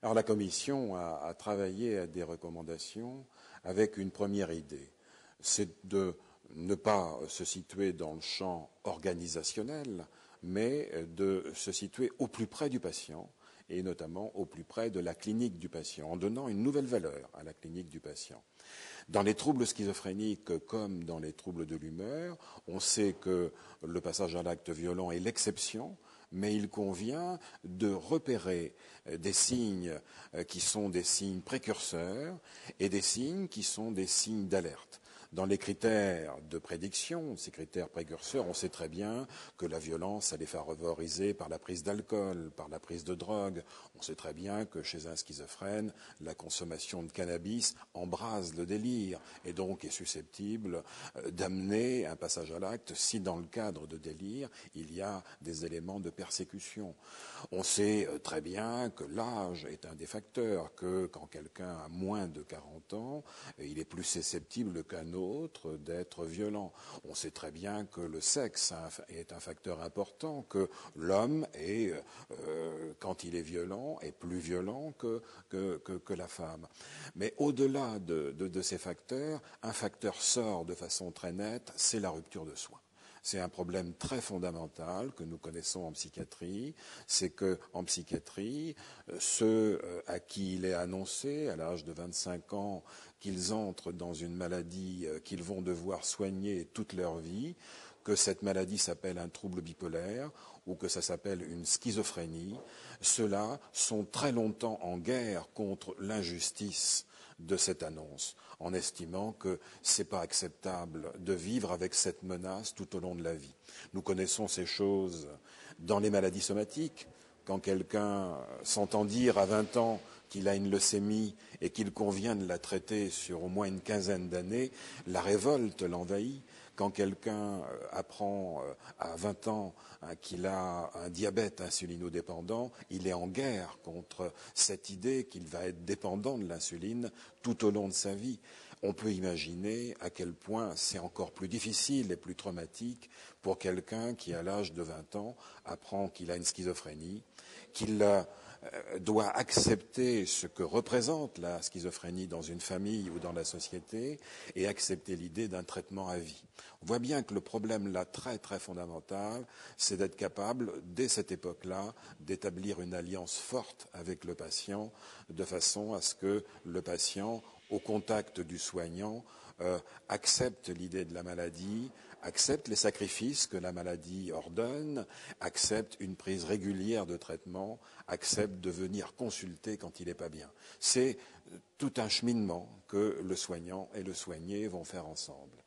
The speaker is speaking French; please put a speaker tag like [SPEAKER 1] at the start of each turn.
[SPEAKER 1] Alors la Commission a travaillé à des recommandations avec une première idée, c'est de ne pas se situer dans le champ organisationnel, mais de se situer au plus près du patient, et notamment au plus près de la clinique du patient, en donnant une nouvelle valeur à la clinique du patient. Dans les troubles schizophréniques comme dans les troubles de l'humeur, on sait que le passage à l'acte violent est l'exception, mais il convient de repérer des signes qui sont des signes précurseurs et des signes qui sont des signes d'alerte. Dans les critères de prédiction, ces critères précurseurs, on sait très bien que la violence, elle est favorisée par la prise d'alcool, par la prise de drogue. On sait très bien que chez un schizophrène, la consommation de cannabis embrase le délire et donc est susceptible d'amener un passage à l'acte si dans le cadre de délire, il y a des éléments de persécution. On sait très bien que l'âge est un des facteurs, que quand quelqu'un a moins de 40 ans, il est plus susceptible qu'un autre d'être violent. On sait très bien que le sexe est un facteur important, que l'homme est, quand il est violent, est plus violent que la femme. Mais au-delà de ces facteurs, un facteur sort de façon très nette, c'est la rupture de soins. C'est un problème très fondamental que nous connaissons en psychiatrie, c'est qu'en psychiatrie, ceux à qui il est annoncé, à l'âge de 25 ans, qu'ils entrent dans une maladie qu'ils vont devoir soigner toute leur vie, que cette maladie s'appelle un trouble bipolaire ou que ça s'appelle une schizophrénie, ceux-là sont très longtemps en guerre contre l'injustice de cette annonce, en estimant que ce n'est pas acceptable de vivre avec cette menace tout au long de la vie. Nous connaissons ces choses dans les maladies somatiques. Quand quelqu'un s'entend dire à 20 ans qu'il a une leucémie et qu'il convient de la traiter sur au moins une quinzaine d'années, la révolte l'envahit. Quand quelqu'un apprend à 20 ans qu'il a un diabète insulinodépendant, il est en guerre contre cette idée qu'il va être dépendant de l'insuline tout au long de sa vie. On peut imaginer à quel point c'est encore plus difficile et plus traumatique pour quelqu'un qui, à l'âge de 20 ans, apprend qu'il a une schizophrénie, qu'il doit accepter ce que représente la schizophrénie dans une famille ou dans la société et accepter l'idée d'un traitement à vie. On voit bien que le problème là très très fondamental, c'est d'être capable, dès cette époque-là, d'établir une alliance forte avec le patient, de façon à ce que le patient, au contact du soignant, accepte l'idée de la maladie, accepte les sacrifices que la maladie ordonne, accepte une prise régulière de traitement, accepte de venir consulter quand il n'est pas bien. C'est tout un cheminement que le soignant et le soigné vont faire ensemble.